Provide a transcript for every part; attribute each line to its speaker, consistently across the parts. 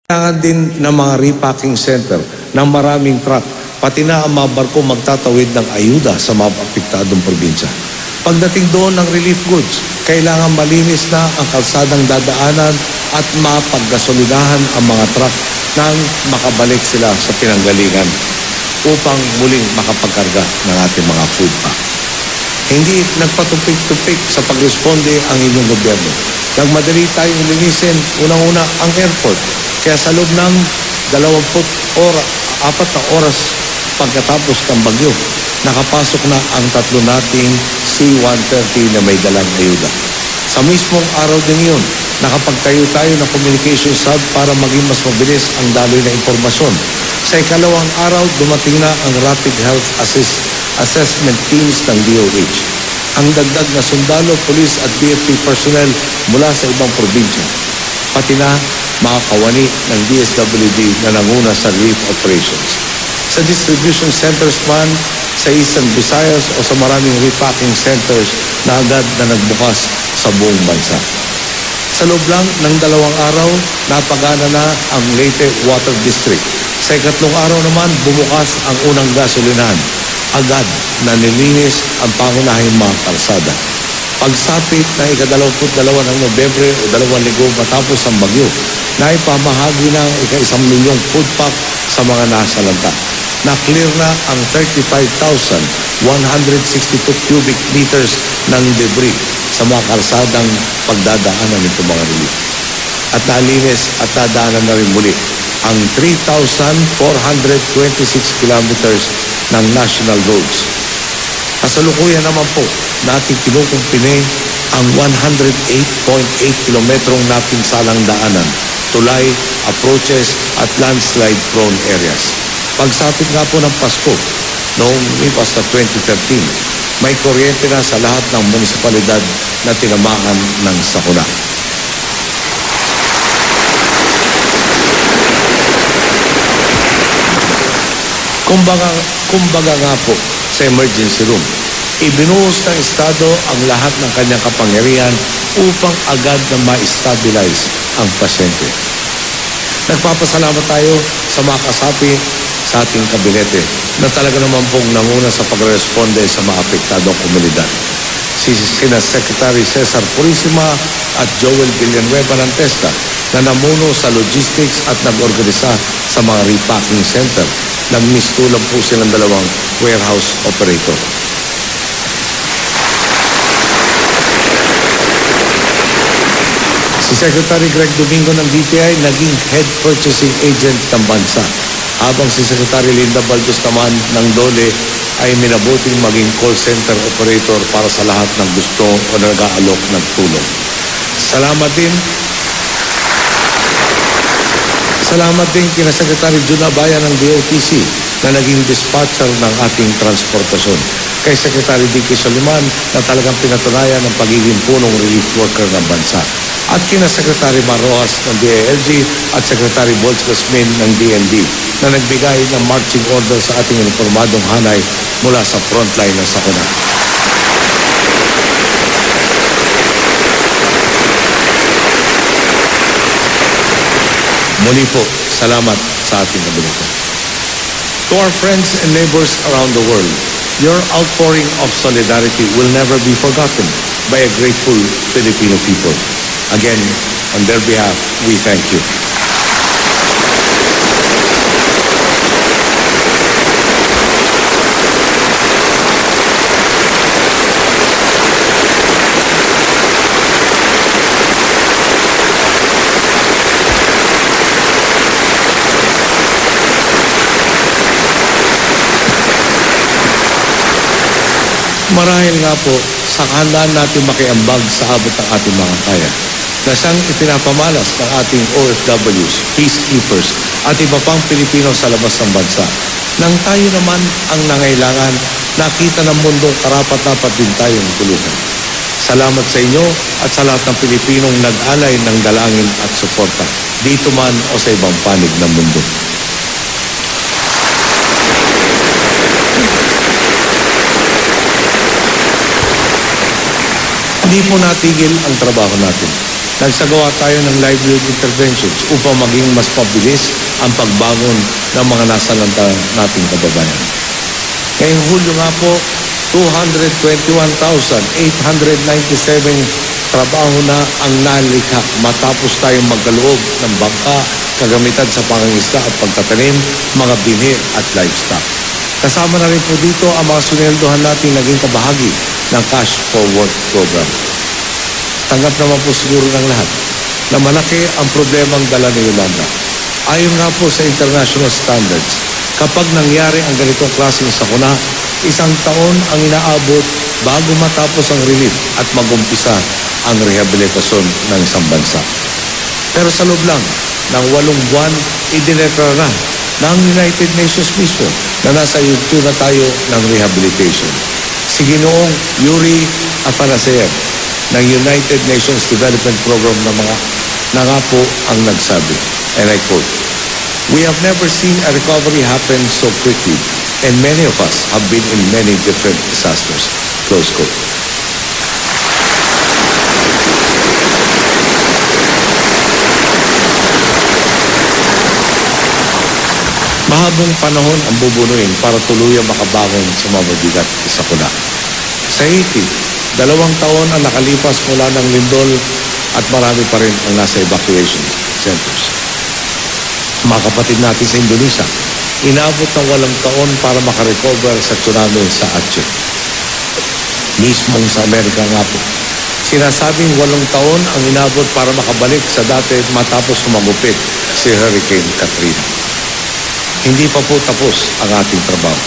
Speaker 1: Kailangan din ng mga repacking center ng maraming truck, pati na ang mga barko magtatawid ng ayuda sa mga apektadong probinsya. Pagdating doon ng relief goods, kailangan malinis na ang kalsadang dadaanan at mapaggasolinahan ang mga truck nang makabalik sila sa pinanggalingan upang muling makapagkarga ng ating mga food pack. Hindi nagpatupik-tupik sa pagresponde ang inyong gobyerno. Nagmadali tayong linisin unang-una ang airport. Kaya sa loob ng 4 na oras pagkatapos ng bagyo, nakapasok na ang 3 nating C-130 na may dalang ayuda. Sa mismong araw din yun, nakapagtayo tayo ng communications hub para maging mas mabilis ang daloy na impormasyon. Sa ikalawang araw, dumating na ang Rapid Health Assessment Teams ng DOH. Ang dagdag na sundalo, polis at BFP personnel mula sa ibang probinsya. Pati na mga kawani ng DSWD na nanguna sa relief operations. Sa distribution centers man, sa Eastern Visayas o sa maraming repacking centers na agad na nagbukas sa buong bansa. Sa loob lang ng 2 araw, napagana na ang Leyte Water District. Sa ikatlong araw naman, bumukas ang unang gasolinahan. Agad na nilinis ang pangunahing mga kalsada. Pagsapit na ika-22 ng Nobyembre o 2 linggo matapos ang bagyo, naipamahagi na ang ika-1 milyong food pack sa mga nasalanta. Na-clear na ang 35,162 cubic meters ng debris sa mga kalsadang pagdadaanan nito mga relief. At nalinis at nadaanan na rin muli ang 3,426 kilometers ng national roads. Kasalukuyan naman po natin kinukumpine ang 108.8 kilometrong napinsalang daanan, tulay, approaches at landslide-prone areas. Pagsapit nga po ng Pasko, noong lipas na 2013, may kuryente na sa lahat ng munisipalidad na tinamaan ng sakuna. Kumbaga nga po sa emergency room, ibinuhos ng Estado ang lahat ng kanyang kapangyarihan upang agad na ma-stabilize ang pasyente. Nagpapasalamat tayo sa mga kasapi sa ating kabinete na talaga naman pong nanguna sa pagresponde sa mga apektadong komunidad. Sina Secretary Cesar Purisima at Joel Villanueva ng TESDA na namuno sa logistics at nag-organisa sa mga repacking center. Nagmistulang po silang 2 warehouse operator. Si Secretary Greg Domingo ng DTI naging head purchasing agent ng bansa, habang si Secretary Linda Baldos naman ng DOLE ay minabuting maging call center operator para sa lahat ng gusto o nag-aalok ng tulong. Salamat din kina Secretary Jun Abaya ng DOTC na naging dispatcher ng ating transportasyon. Kay Secretary Dicky Soliman na talagang pinatunayan ng pagiging punong relief worker ng bansa. At kina Secretary Maroas ng DILG at Secretary Bolz Gasmin ng DND na nagbigay ng marching order sa ating informadong hanay mula sa frontline ng sakuna. Muli po, salamat sa ating kabinete. To our friends and neighbors around the world, your outpouring of solidarity will never be forgotten by a grateful Filipino people. Again, on their behalf, we thank you. Marahil nga po sa kahandaan natin makiambag sa abot ng ating mga kaya na siyang ipinapamalas ng ating OFWs, peacekeepers at iba pang Pilipino sa labas ng bansa. Nang tayo naman ang nangailangan, nakita ng mundong karapat-dapat din tayong tulungan. Salamat sa inyo at sa lahat ng Pilipinong nag-alay ng dalangin at suporta, dito man o sa ibang panig ng mundo. Hindi po natigil ang trabaho natin. nagsagawa tayo ng livelihood interventions upang maging mas mabilis ang pagbangon ng mga nasalanta nating kababayan. Ngayong Hulyo nga po, 221,897 trabaho na ang nalikha matapos tayong magkaloob ng bangka, kagamitan sa pangangisda at pagtatanim, mga binhi at livestock. Kasama na rin po dito ang mga suneldohan natin naging kabahagi ng Cash for Work program. Tanggap naman po siguro ng lahat na malaki ang problemang dala ni Yolanda. Ayon nga po sa international standards, kapag nangyari ang ganitong klaseng sakuna, 1 taon ang inaabot bago matapos ang relief at magumpisa ang rehabilitasyon ng isang bansa. Pero sa loob lang ng 8 buwan, idineklara na ng United Nations mismo na nasa yugto na tayo ng rehabilitation. Si Ginoong Yuri Afanaseyev ng United Nations Development Program na nga po ang nagsabi, and I quote, "We have never seen a recovery happen so quickly, and many of us have been in many different disasters." Close quote. Mahabang panahon ang bubunuin para tuluyang makabangon sa mabibigat na sakuna. Sa Haiti, 2 taon ang nakalipas mula ng lindol at marami pa rin ang nasa evacuation centers. Mga kapatid natin sa Indonesia, inabot ng 8 taon para makarecover sa tsunami sa Aceh. Mismong sa Amerika nga po, sinasabing 8 taon ang inabot para makabalik sa dati matapos sumagupit si Hurricane Katrina. Hindi pa po tapos ang ating trabaho.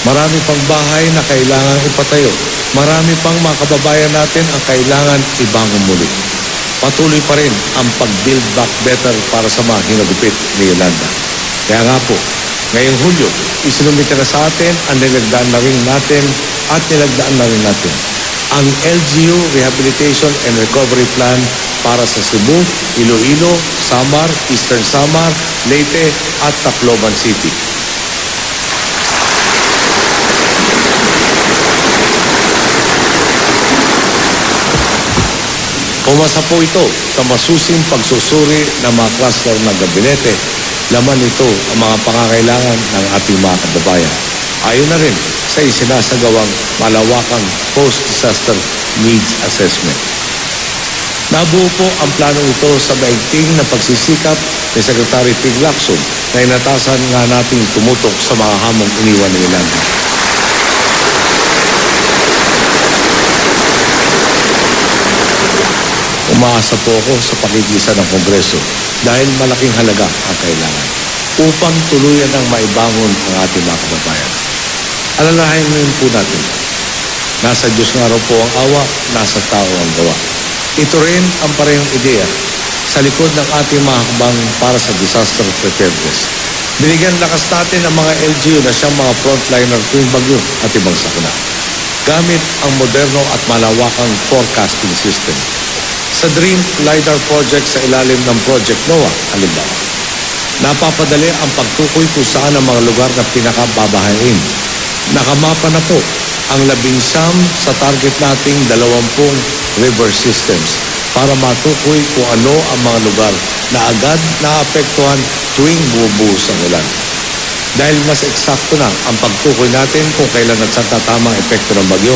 Speaker 1: Marami pang bahay na kailangan ipatayo. Marami pang mga kababayan natin ang kailangan ibangon muli. Patuloy pa rin ang pag-build back better para sa mga hinagupit ni Yolanda. Kaya nga po, ngayong Hulyo, isinumite na sa atin ang nilagdaan na rin natin ang LGU Rehabilitation and Recovery Plan para sa Cebu, Iloilo, Samar, Eastern Samar, Leyte at Tacloban City. Pumasa po ito sa masusing pagsusuri ng mga cluster ng gabinete. Laman nito ang mga pangangailangan ng ating mga kababayan. Ayon na rin sa isinasagawang malawakang post-disaster needs assessment. Nabuo po ang planong ito sa daigdig na pagsisikap ni Secretary Ping Lacson na inatasan nga nating tumutok sa mga hamong iniwan ni Yolanda. Umaasa po ako sa pakikisa ng Kongreso dahil malaking halaga ang kailangan upang tuluyan ang maibangon ang ating mga kababayan. Alalahanin ngayon po natin, nasa Diyos nga raw po ang awa, nasa tao ang gawa. Ito rin ang parehong ideya sa likod ng ating mga hakbang para sa disaster preparedness. Binigyan lakas natin ang mga LGU na siyang mga frontliner tuwing bagyo at ibang sakuna. Gamit ang moderno at malawakang forecasting system. Sa Dream LiDAR project sa ilalim ng Project NOAA, halimbawa, napapadali ang pagtukoy kung saan ang mga lugar na pinakababahain. Nakamapa na po ang 19 sa target nating 20 river systems para matukoy kung ano ang mga lugar na agad naapektuhan tuwing bumubuhos ang ulan. Dahil mas eksakto na ang pagtukoy natin kung kailan at saan tatama ang epekto ng bagyo,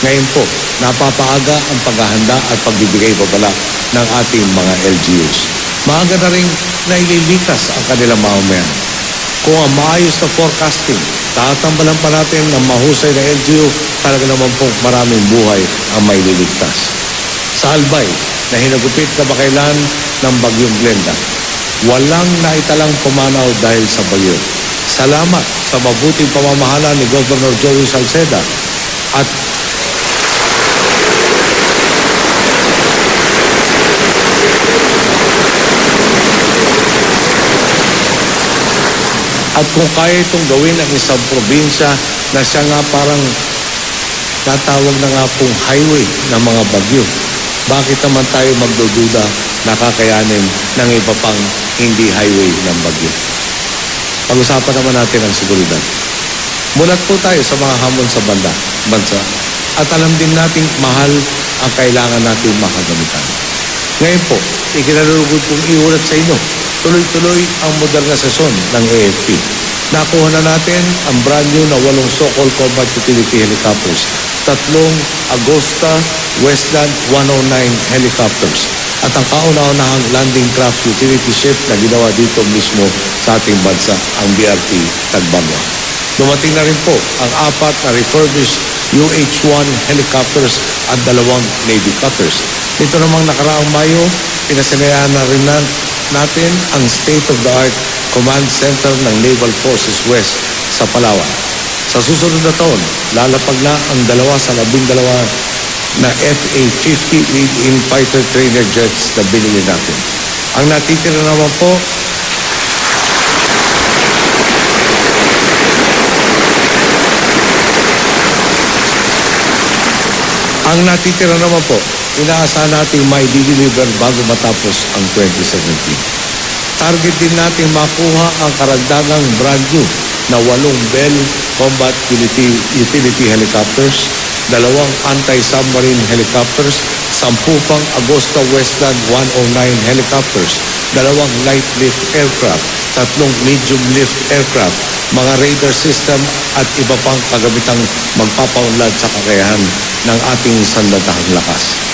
Speaker 1: ngayon po, napapaaga ang paghahanda at pagbibigay babala ng ating mga LGUs. Maaga na rin naililikas ang kanilang mamamayan. Kung ang maayos na forecasting, tatambalan pa natin ng mahusay na LGU, talaga naman po maraming buhay ang maililigtas. Sa Albay, na hinagupit kamakailan ng Bagyong Glenda, walang naitalang pumanaw dahil sa bagyo. Salamat sa mabuting pamamahala ni Governor Joey Salceda at kung kaya itong gawin ang isang probinsya na siya nga parang tatawag na nga pong highway ng mga bagyo, bakit naman tayo magdududa na kakayanin ng iba pang hindi highway ng bagyo? Pag-usapan naman natin ang seguridad. Mulat po tayo sa mga hamon sa bansa at alam din nating mahal ang kailangan natin makagamitan. Ngayon po, ikinalulugod kong iulat sa inyo, tuloy-tuloy ang modernisasyon ng AFP. Nakuha na natin ang brand new na 8 so-called combat utility helicopters, 3 Agosta Westland 109 helicopters, at ang kauna-unahang landing craft utility ship na ginawa dito mismo sa ating bansa, ang BRT Tagbangwa. Dumating na rin po ang 4 na refurbished UH-1 helicopters at 2 Navy cutters. Ito namang nakaraang Mayo, pinasinayaan na rin natin ang state-of-the-art command center ng Naval Forces West sa Palawan. Sa susunod na taon, lalapag na ang 2 sa 12 na FA-50 lead-in fighter trainer jets na binili natin. Ang natitira naman po inaasahan nating may deliver bago matapos ang 2017. Target din natin makuha ang karagdagang brand new na 8 Bell Combat Utility Helicopters, 2 anti-submarine helicopters, 10 pang Agosta Westland 109 helicopters, 2 light lift aircraft, 3 medium lift aircraft, mga radar system at iba pang kagamitang magpapaunlad sa kakayahan ng ating sandatahang lakas.